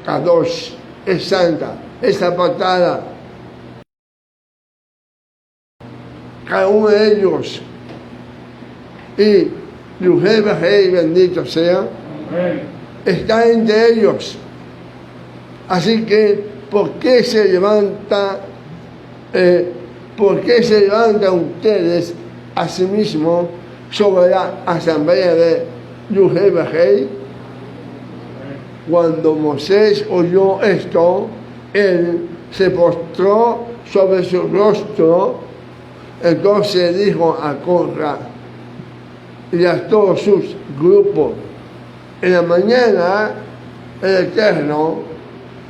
Kadosh, es santa, es apartada. Cada uno de ellos. Y Yuhei Bajei, bendito sea, está entre ellos. Así que, ¿por qué se levantan ustedes a sí mismos sobre la asamblea de Yuhei Bajei? Cuando Moisés oyó esto, él se postró sobre su rostro. Entonces dijo a Corra y a todos sus grupos: en la mañana el Eterno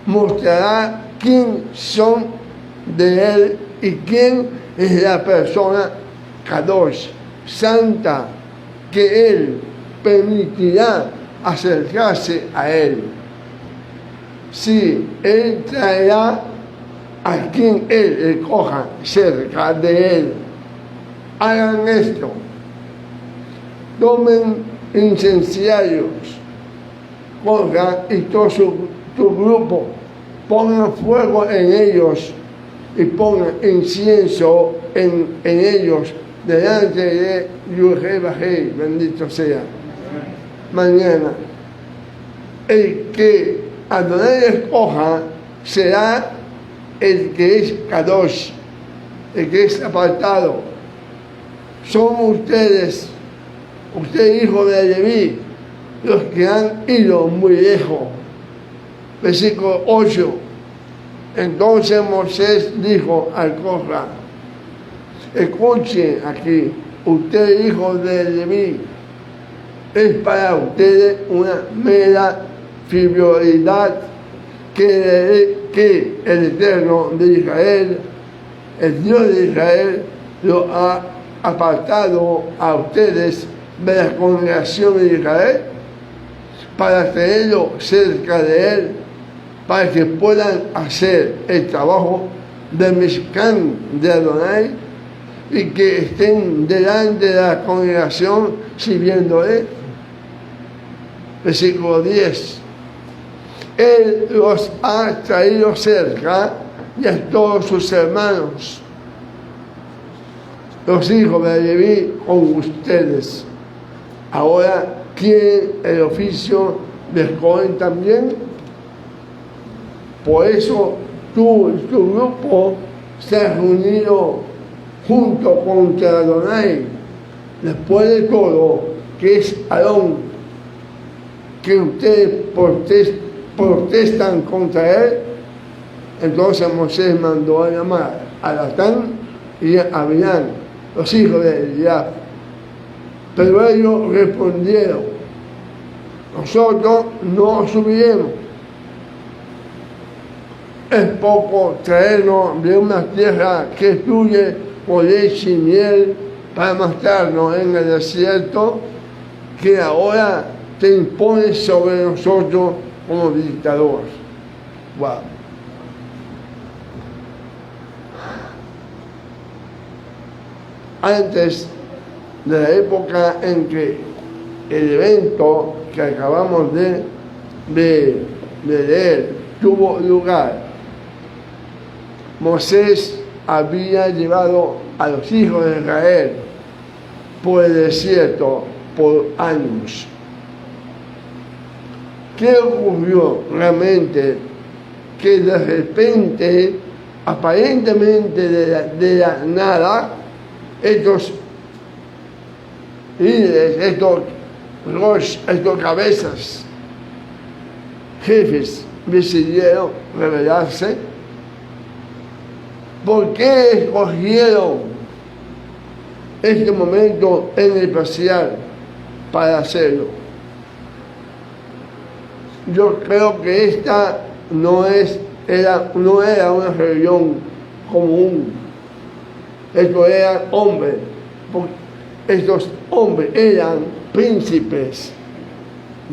mostrará quién son de él y quién es la persona Kadosh, santa, que él permitirá acercarse a él. Si él traerá a quien él escoja cerca de él. Hagan esto. Tomen incensiarios, pongan y todo su grupo, pongan fuego en ellos y pongan incienso en ellos delante de Yuhei Bajei, bendito sea. Mañana, el que Adonai escoja será el que es Kadosh, el que es apartado. Son ustedes hijos de Leví, los que han ido muy lejos. Versículo 8. Entonces Moisés dijo al Corra: escuchen aquí, ustedes hijos de Leví, es para ustedes una mera frivolidad que el Eterno de Israel, el Dios de Israel, lo ha apartado a ustedes de la congregación de Israel para tenerlo cerca de él, para que puedan hacer el trabajo del Mishkan de Adonai y que estén delante de la congregación sirviéndole. Versículo 10. Él los ha traído cerca y a todos sus hermanos, los hijos de Leví, con ustedes. Ahora quieren el oficio de Cohen también. Por eso tú y tu grupo se han reunido junto contra Adonai. Después de todo, que es Aarón, que ustedes protestan contra él. Entonces Moisés mandó a llamar a Datán y a Abiram, los hijos de Eliab. Pero ellos respondieron: nosotros no subiremos. Es poco traernos de una tierra que fluye por leche y miel para matarnos en el desierto, que ahora te impones sobre nosotros como dictador. Wow. Antes de la época en que el evento que acabamos de leer tuvo lugar, Moisés había llevado a los hijos de Israel por el desierto por años. ¿Qué ocurrió realmente? Que de repente, aparentemente de la nada, estos líderes, estos cabezas, jefes, decidieron rebelarse. ¿Por qué escogieron este momento en especial para hacerlo? Yo creo que esta no era una rebelión común. Estos eran hombres, estos hombres eran príncipes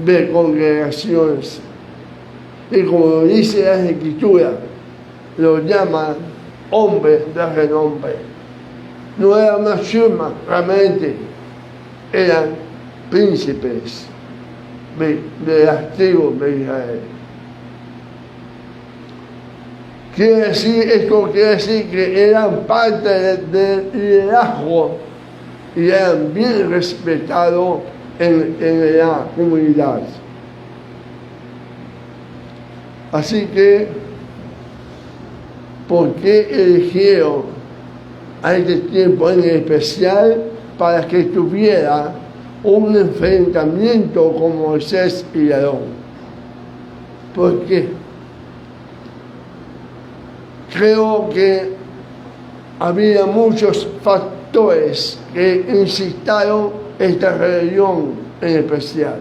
de congregaciones. Y como dice la Escritura, los llaman hombres de renombre. No era una suma, realmente eran príncipes de las tribus de Israel. Esto quiere decir que eran parte del liderazgo y eran bien respetados en la comunidad. Así que, ¿por qué eligieron a este tiempo en especial para que tuviera un enfrentamiento con Moisés y Aarón? ¿Por qué? Creo que había muchos factores que incitaron esta rebelión en especial.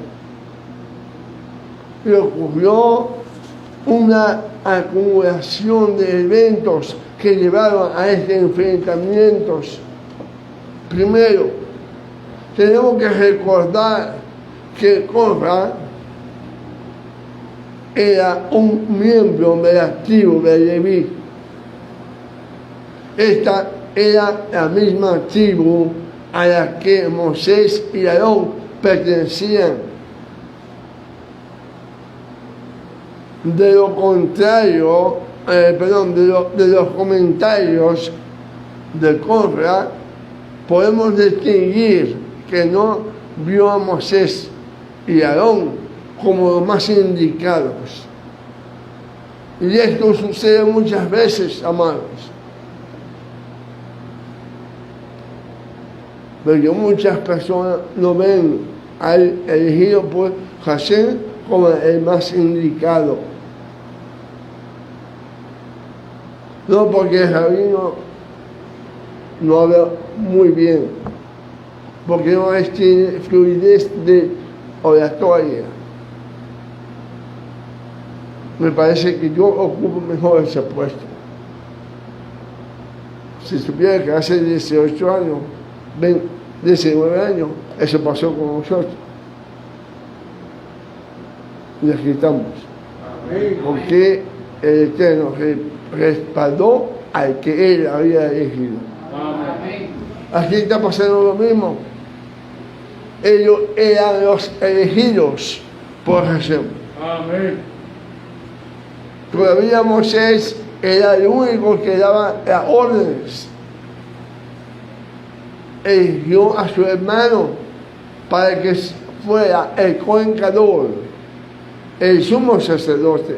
Y ocurrió una acumulación de eventos que llevaron a estos enfrentamientos. Primero, tenemos que recordar que Corra era un miembro de la tribu de Leví. Esta era la misma tribu a la que Moisés y Aarón pertenecían. De lo contrario, de los comentarios de Corra, podemos distinguir que no vio a Moisés y Aarón como los más indicados. Y esto sucede muchas veces, amados. Porque muchas personas no ven al elegido por Hashem como el más indicado. No porque el rabino no habla muy bien, porque no tiene fluidez de oratoria. Me parece que yo ocupo mejor ese puesto. Si supiera que hace 18 años, 19 años, eso pasó con nosotros. Y aquí estamos. Porque el Eterno respaldó al que Él había elegido. Aquí está pasando lo mismo. Ellos eran los elegidos por Hashem. Todavía Moisés era el único que daba las órdenes. Eligió a su hermano para que fuera el Cohen Gadol, el sumo sacerdote,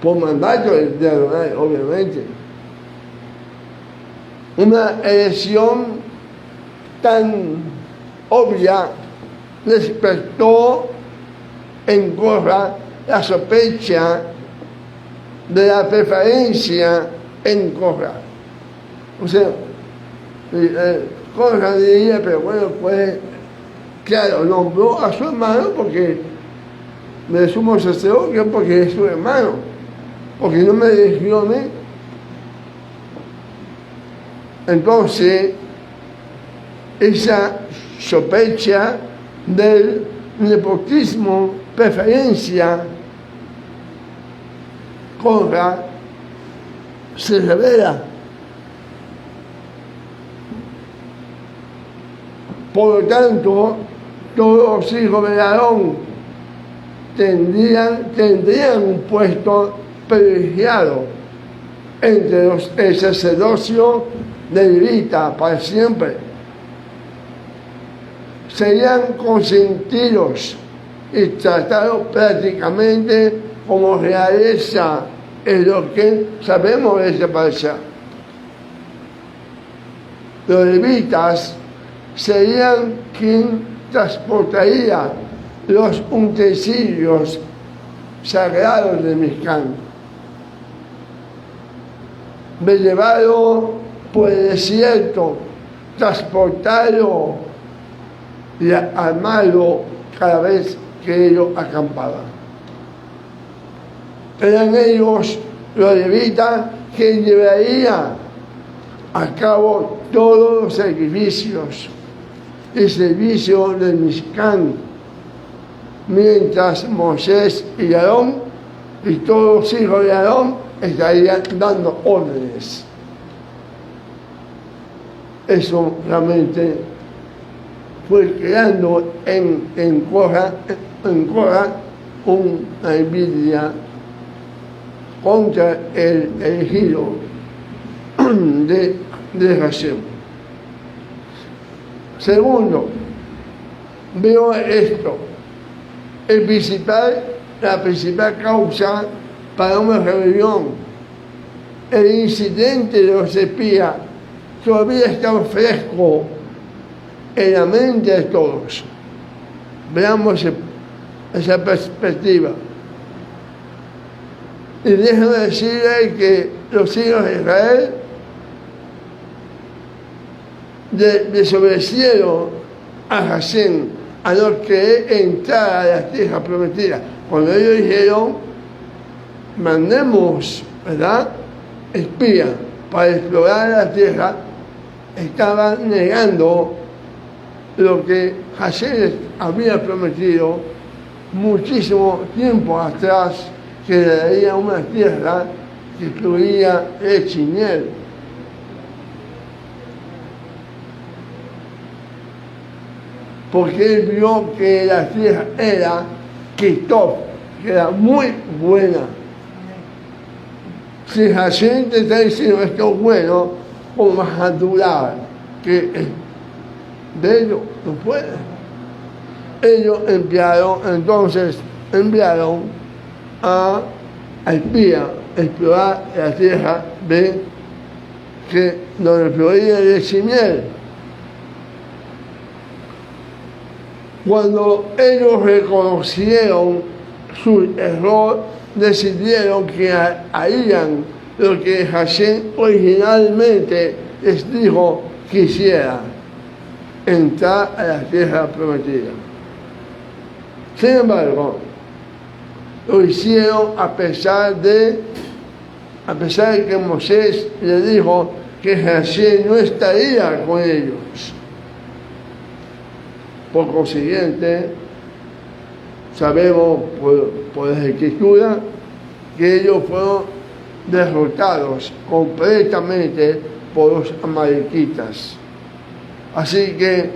por mandato de Adonai, obviamente. Una elección tan obvia despertó en Corra la sospecha de la preferencia en Corra. O sea, Corra diría, pero bueno, pues, claro, nombró a su hermano porque me sumo sacerdote, porque es su hermano, porque no me eligió a mí. Entonces, esa sospecha del nepotismo, preferencia, Corra, se revela. Por lo tanto, todos los hijos de Aarón tendrían un puesto privilegiado entre el sacerdocio de levita para siempre. Serían consentidos y tratados prácticamente como realeza, es lo que sabemos de esa pareja. Los levitas serían quien transportaría los utensilios sagrados de Mishkan. De llevarlo por el desierto, transportarlo y armarlo cada vez que ellos acampaban. Eran ellos, los levitas, quienes llevarían a cabo todos los sacrificios y servicios del Mishkan, mientras Moisés y Aarón y todos los hijos de Aarón estarían dando órdenes. Eso realmente fue creando en Corra una envidia contra el elegido de Hashem. Segundo, veo esto, la principal causa para una rebelión, el incidente de los espías, todavía está fresco en la mente de todos. Veamos esa perspectiva. Y déjame decirle que los hijos de Israel desobedecieron a Hashem, a no querer entrar a la tierra prometida. Cuando ellos dijeron, mandemos, ¿verdad?, espías para explorar la tierra, estaban negando lo que Hashem les había prometido muchísimo tiempo atrás, que le daría una tierra que fluía leche y miel. Porque él vio que la tierra era Kitov, que era muy buena. Si Hashem te está diciendo esto es bueno, ¿cómo vas a dudar que de ello no puede? Ellos enviaron a espía explorar la tierra de que donde fluía leche y miel. Cuando ellos reconocieron su error, decidieron que harían lo que Hashem originalmente les dijo que hicieran, entrar a la tierra prometida. Sin embargo, lo hicieron a pesar de que Moisés le dijo que Hashem no estaría con ellos. Por consiguiente, sabemos por la Escritura que ellos fueron derrotados completamente por los amalequitas. Así que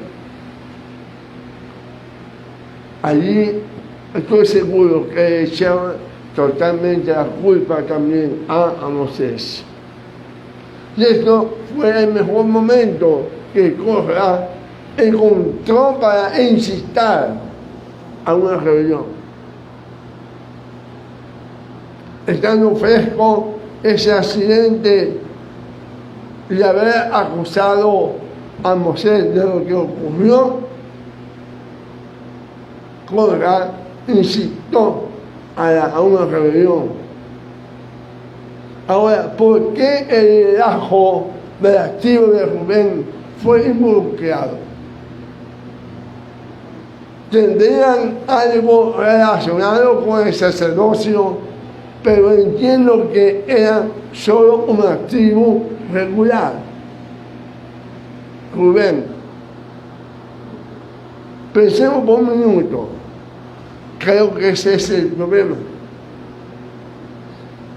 allí estoy seguro que echaron totalmente la culpa también a Moisés. Y esto fue el mejor momento que Korah encontró para incitar a una rebelión. Estando fresco ese accidente de haber acusado a Moisés de lo que ocurrió, Korah incitó a una rebelión. Ahora, ¿por qué el liderazgo de la tribu de Rubén fue involucrado? Tendrían algo relacionado con el sacerdocio, pero entiendo que era solo una tribu regular. Rubén, pensemos por un minuto. Creo que ese es el problema.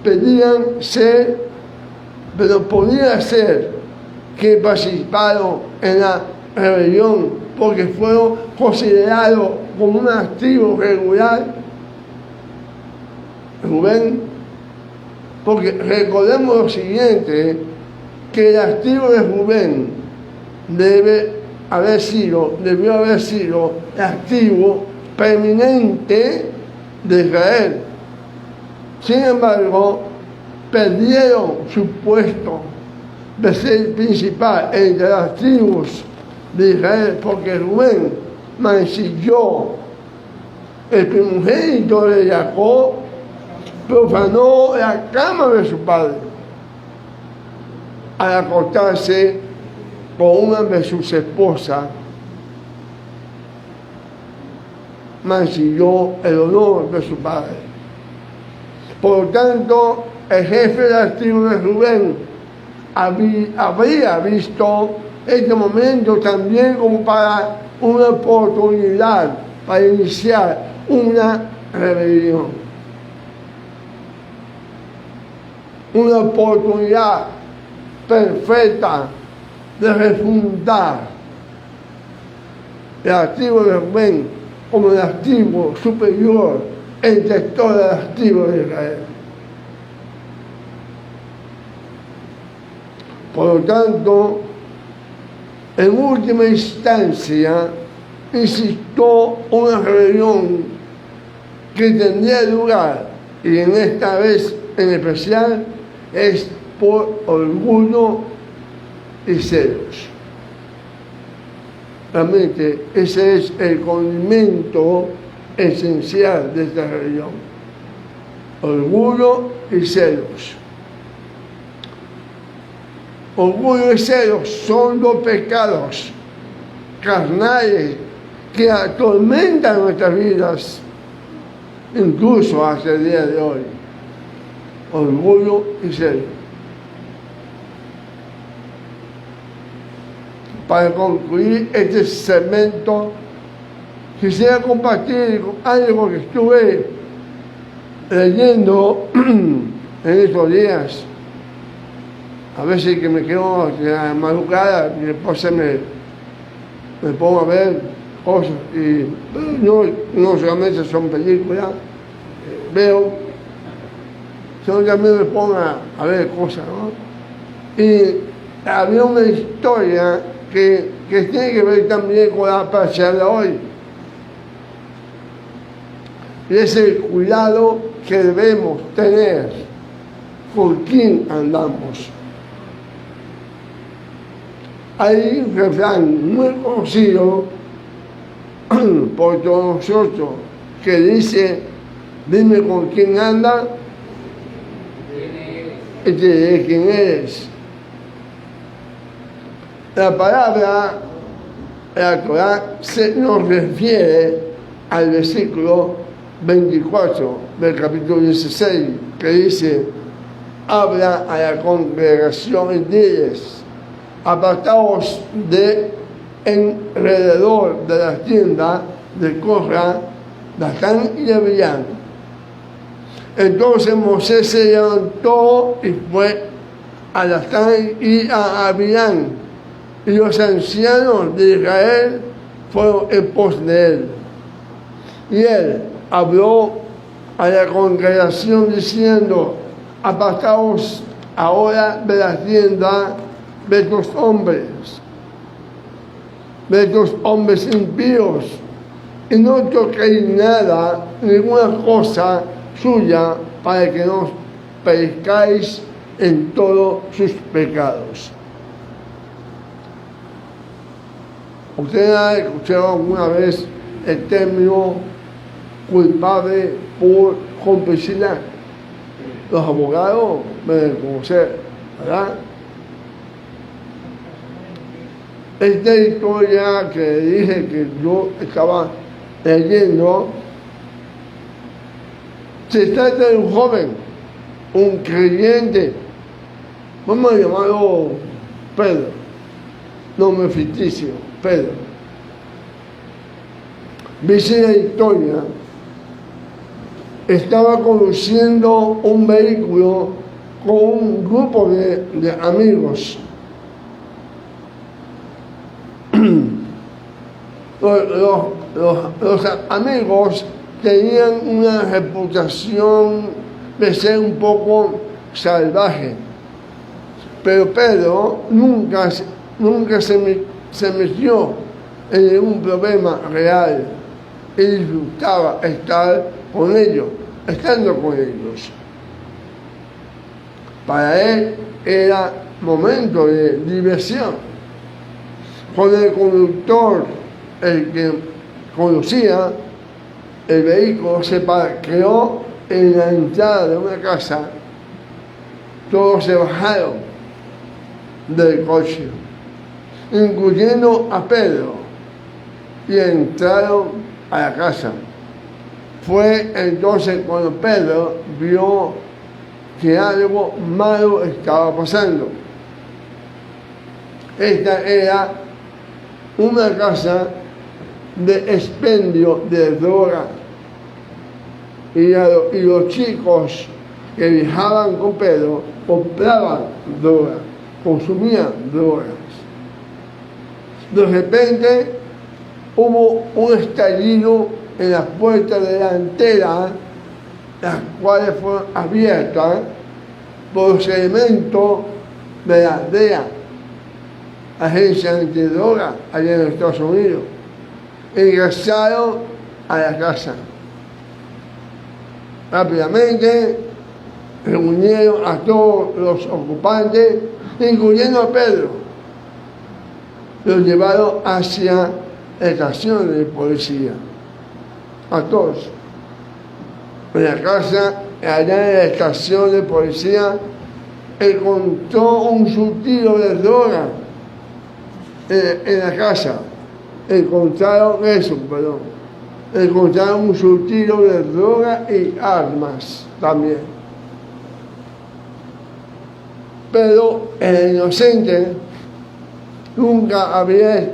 Pedían ser, pero podría ser que participaron en la rebelión porque fueron considerados como una tribu regular. Rubén, porque recordemos lo siguiente, que la tribu de Rubén debió haber sido la tribu preeminente de Israel. Sin embargo, perdieron su puesto de ser principal entre las tribus de Israel porque Rubén mancilló el primogénito de Jacob, profanó la cama de su padre al acostarse con una de sus esposas, mancilló el honor de su padre. Por lo tanto, el jefe de la tribu de Rubén habría visto este momento también como para una oportunidad para iniciar una rebelión. Una oportunidad perfecta de refundar la tribu de Rubén como la tribu superior entre todas las tribus de Israel. Por lo tanto, en última instancia, insistió una reunión que tendría lugar, y en esta vez en especial, es por orgullo y celos. Realmente ese es el condimento esencial de esta religión: orgullo y celos. Orgullo y celos son dos pecados carnales que atormentan nuestras vidas, incluso hasta el día de hoy. Orgullo y celos. Para concluir este segmento, quisiera compartir algo que estuve leyendo en estos días. A veces que me quedo a la madrugada y después me pongo a ver cosas, y no solamente son películas, veo, sino también me pongo a ver cosas, ¿no? Y había una historia que tiene que ver también con la parcial de hoy. Y es el cuidado que debemos tener con quién andamos. Hay un refrán muy conocido por todos nosotros que dice: dime con quién anda y te diré quién eres. La palabra, la Torá, nos refiere al versículo 24 del capítulo 16, que dice: habla a la congregación y diles: apartaos de alrededor de la tienda de Corra, Datán y Abiram. Entonces Moisés se levantó y fue a Datán y a Abiram, y los ancianos de Israel fueron en pos de él. Y él habló a la congregación diciendo: apartaos ahora de la tienda de estos hombres impíos, y no toquéis nada, ninguna cosa suya, para que no perezcáis en todos sus pecados. ¿Usted ha escuchado alguna vez el término culpable por complicidad? Los abogados me deben conocer, ¿verdad? Esta historia que dije que yo estaba leyendo, se trata de un joven, un creyente, vamos a llamarlo Pedro, nombre ficticio, Pedro. Dice la historia, estaba conduciendo un vehículo con un grupo de amigos. Los amigos tenían una reputación de ser un poco salvaje, pero Pedro nunca se metió en ningún problema real y disfrutaba estando con ellos. Para él era momento de diversión. Cuando el conductor, el que conducía el vehículo, se parqueó en la entrada de una casa, todos se bajaron del coche, incluyendo a Pedro, y entraron a la casa. Fue entonces cuando Pedro vio que algo malo estaba pasando. Esta era una casa de expendio de droga, y los chicos que viajaban con Pedro compraban droga, consumían drogas. De repente hubo un estallido en las puertas delanteras, las cuales fueron abiertas por los elementos de la DEA, agencia antidroga, allá en Estados Unidos. Ingresaron a la casa. Rápidamente reunieron a todos los ocupantes, incluyendo a Pedro. Los llevaron hacia la estación de policía. A todos. En la casa, allá en la estación de policía, encontró un surtido de droga en la casa. Encontraron un surtido de droga y armas también. Pero el inocente nunca había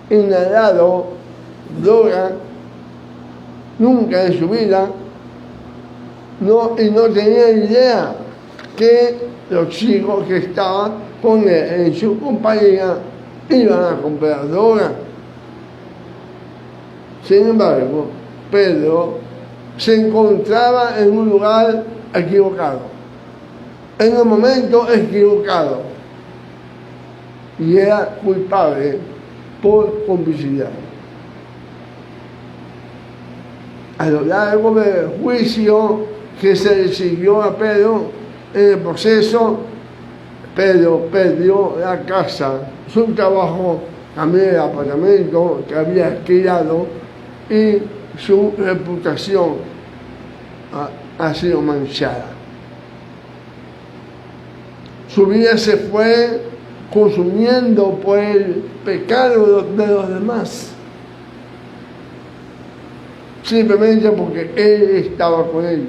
inhalado droga, nunca en su vida, y no tenía idea que los chicos que estaban con él en su compañía iban a comprar droga. Sin embargo, Pedro se encontraba en un lugar equivocado, en el momento equivocado, y era culpable por complicidad. A lo largo del juicio que se le siguió a Pedro, en el proceso, Pedro perdió la casa, su trabajo, también el apartamento que había alquilado, y su reputación ha sido manchada. Su vida se fue consumiendo por el pecado de los demás, simplemente porque él estaba con ellos.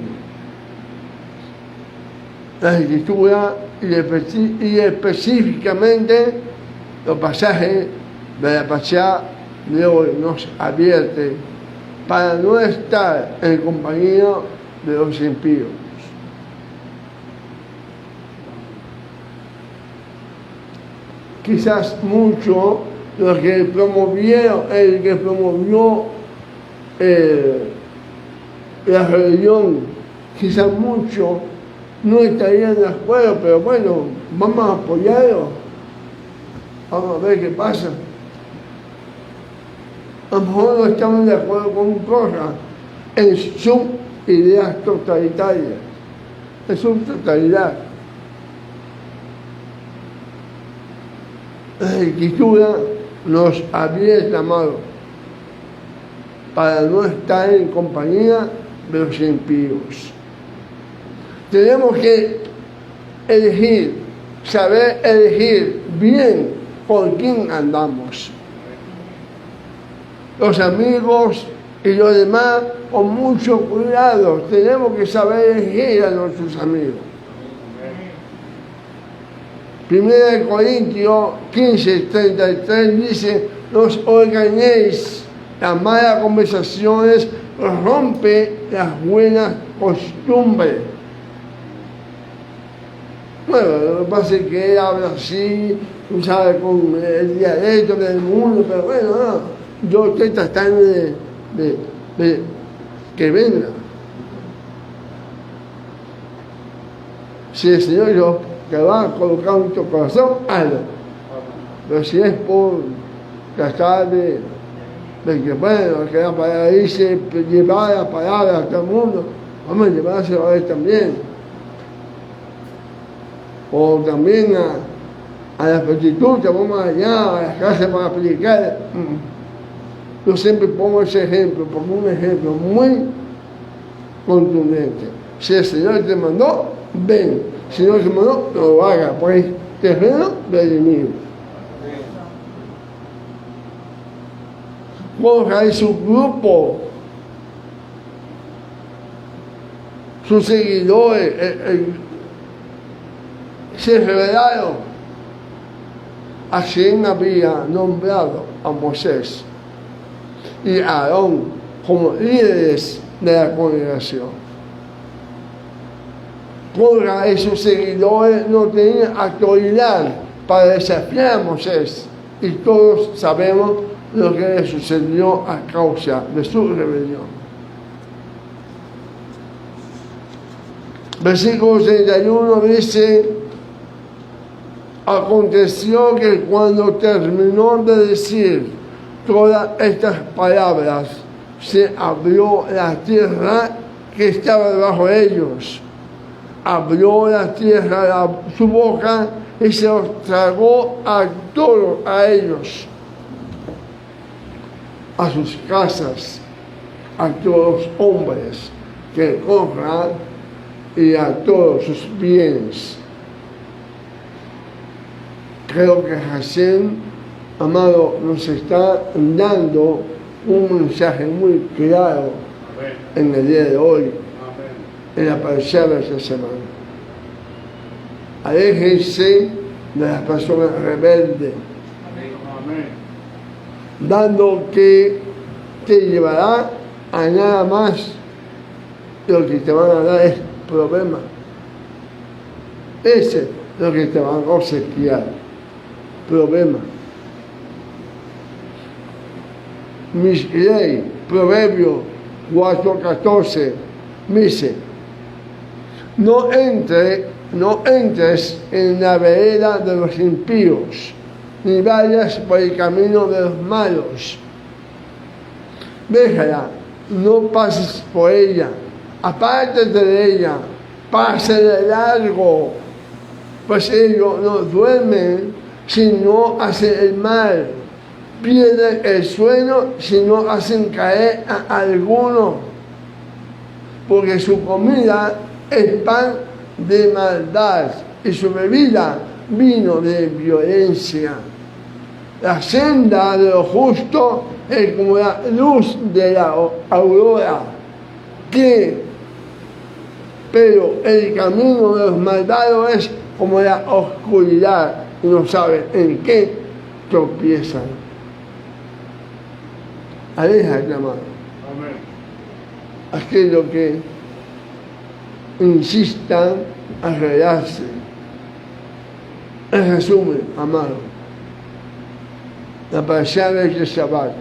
La Escritura y específicamente los pasajes de la Pasá de hoy nos advierte para no estar en compañía de los impíos. Quizás mucho el que promovió la religión, quizás mucho no estarían de acuerdo, pero bueno, vamos a apoyarlo, vamos a ver qué pasa. A lo mejor no estamos de acuerdo con cosas en sus ideas totalitarias, en su totalidad. La Escritura nos advierte, amado, para no estar en compañía de los impíos. Tenemos que elegir, saber elegir bien por quién andamos. Los amigos y los demás, con mucho cuidado, tenemos que saber elegir a nuestros amigos. 1 Corintios 15:33 dice: no os engañéis, las malas conversaciones rompen las buenas costumbres. Bueno, lo que pasa es que él habla así, tú sabes, con el dialecto del mundo, pero bueno, no. Yo estoy tratando de que venga. Si el Señor te va a colocar en tu corazón, hazlo. Pero si es por tratar de que, bueno, que la palabra dice, llevar la palabra a todo el mundo, vamos a llevárselo a él también. O también a las prostitutas, vamos allá a las casas para predicar. Yo siempre pongo ese ejemplo, pongo un ejemplo muy contundente. Si el Señor te mandó, ven. Si no te mandó, no lo haga, pues terreno del enemigo. Borja y su grupo, sus seguidores, se revelaron a quien había nombrado a Moisés y a Aarón como líderes de la congregación. Borja y sus seguidores no tenían autoridad para desafiar a Moisés, y todos sabemos lo que le sucedió a causa de su rebelión. Versículo 31 dice: Aconteció que cuando terminó de decir todas estas palabras, se abrió la tierra que estaba debajo de ellos. Abrió la tierra su boca y se los tragó a todos, a ellos, a sus casas, a todos los hombres que compran y a todos sus bienes. Creo que Hashem, amado, nos está dando un mensaje muy claro en el día de hoy, en la parashá de esta semana. Aléjense de las personas rebeldes, dando que te llevará a nada más. Lo que te van a dar es problema. Ese es lo que te van a obsequiar. Problema. Mishlei, Proverbio 4:14, dice: no entres en la vereda de los impíos, ni vayas por el camino de los malos. Déjala, no pases por ella, apártate de ella, pase de largo, pues ellos no duermen si no hacen el mal, pierden el sueño si no hacen caer a alguno, porque su comida es pan de maldad y su bebida vino de violencia. La senda de lo justo es como la luz de la aurora, pero el camino de los malvados es como la oscuridad y no saben en qué tropiezan. Aléjate, amado. Aquello que insistan a arreglarse. En resumen, amado, la parashá de este Shabbat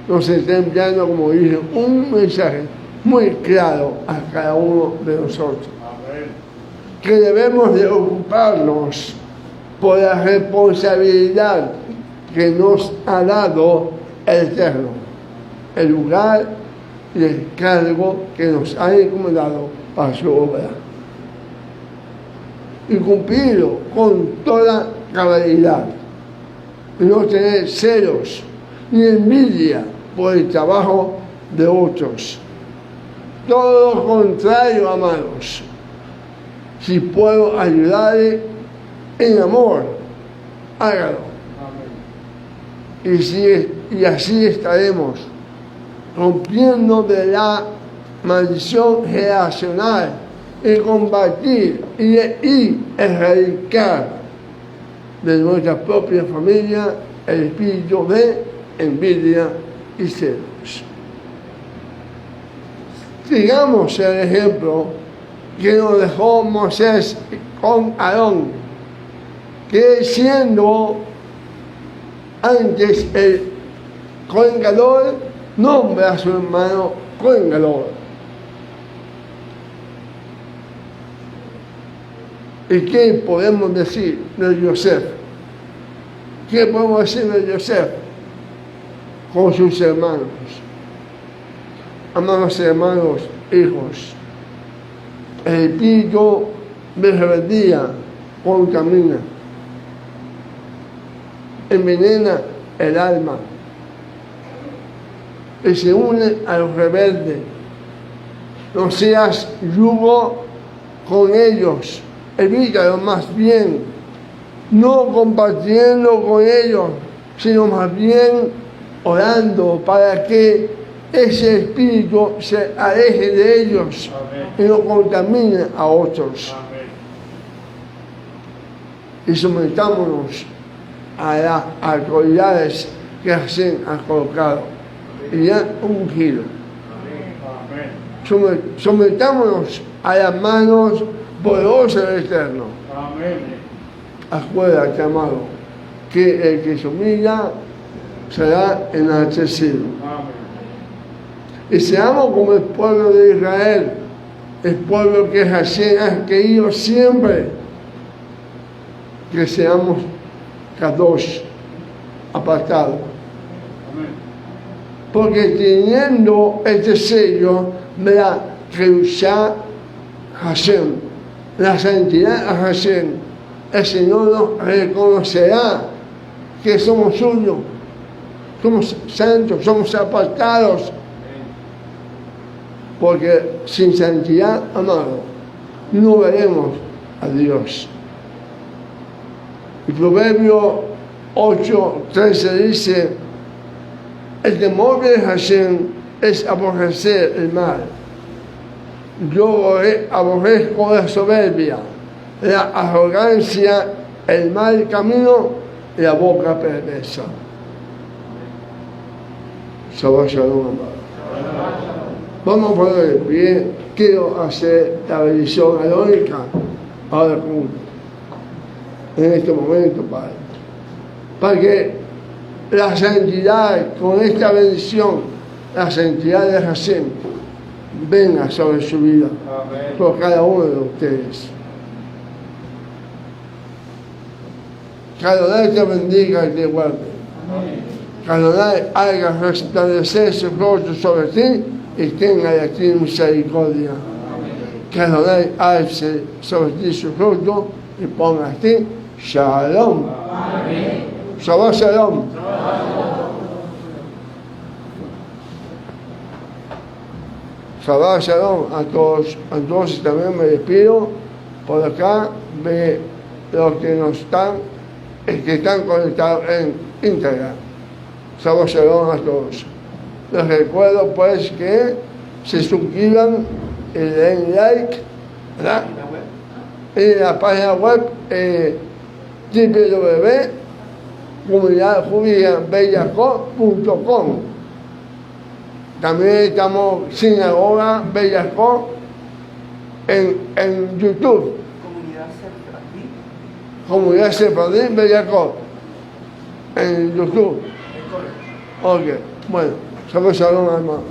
nos está enviando, como dije, un mensaje muy claro a cada uno de nosotros. Que debemos de ocuparnos por la responsabilidad que nos ha dado el Eterno, el lugar y el cargo que nos ha encomendado para su obra, y cumplirlo con toda cabalidad, y no tener celos ni envidia por el trabajo de otros. Todo lo contrario, amados. Si puedo ayudarle en amor, hágalo. Y así estaremos rompiendo de la maldición generacional y combatir y erradicar de nuestra propia familia el espíritu de envidia y celos. Sigamos el ejemplo que nos dejó Moisés con Aarón, que siendo antes el Cohen Gadol, nombra a su hermano Cohen Gadol. ¿Y qué podemos decir de Yosef? ¿Qué podemos decir de Yosef con sus hermanos? Amados hermanos, hijos, el espíritu de rebeldía contamina, envenena el alma y se une a los rebeldes. No seas yugo con ellos, evítalo más bien, no compartiendo con ellos, sino más bien orando para que ese espíritu se aleje de ellos. Amén. Y no contamine a otros. Amén. Y sometámonos a las autoridades que Hashem ha colocado. Amén. Y han ungido. Sometámonos a las manos poderosas del Eterno. Amén. Acuérdate, amado, que el que se humilla será enaltecido. Amén. Y seamos como el pueblo de Israel, el pueblo que Hashem ha querido siempre, que seamos Kadosh, apartados. Porque teniendo este sello de la Kedushá Hashem, la santidad a Hashem, el Señor nos reconocerá que somos suyos, somos santos, somos apartados. Porque sin santidad, amado, no veremos a Dios. El Proverbio 8:13 dice: el temor de Hashem es aborrecer el mal. Yo aborrezco la soberbia, la arrogancia, el mal camino y la boca perversa. Shabbat Shalom, amado. Vamos a poner de pie. Quiero hacer la bendición arónica ahora juntos, en este momento, Padre, para que la santidad, con esta bendición, la santidad de Hashem venga sobre su vida. Amén. Por cada uno de ustedes. Que Adonai te bendiga y te guarde. Que Adonai haga resplandecer su rostro sobre ti y tenga de ti misericordia. Amén. Que Adonai alce sobre ti su rostro y ponga a ti Shalom. Amén. Shabbat Shalom. Shabbat Shalom a todos. Entonces también me despido por acá de los que nos están, que están conectados en Instagram. Shabbat Shalom a todos. Les recuerdo pues que se suscriban y le den like, ¿verdad? En la página web www.comunidadjudiabellacó.com. También estamos Sinagoga Bellacó en YouTube. Comunidad Sefardí Bellacó en YouTube. Ok, bueno, Shabbat Shalom, hermano.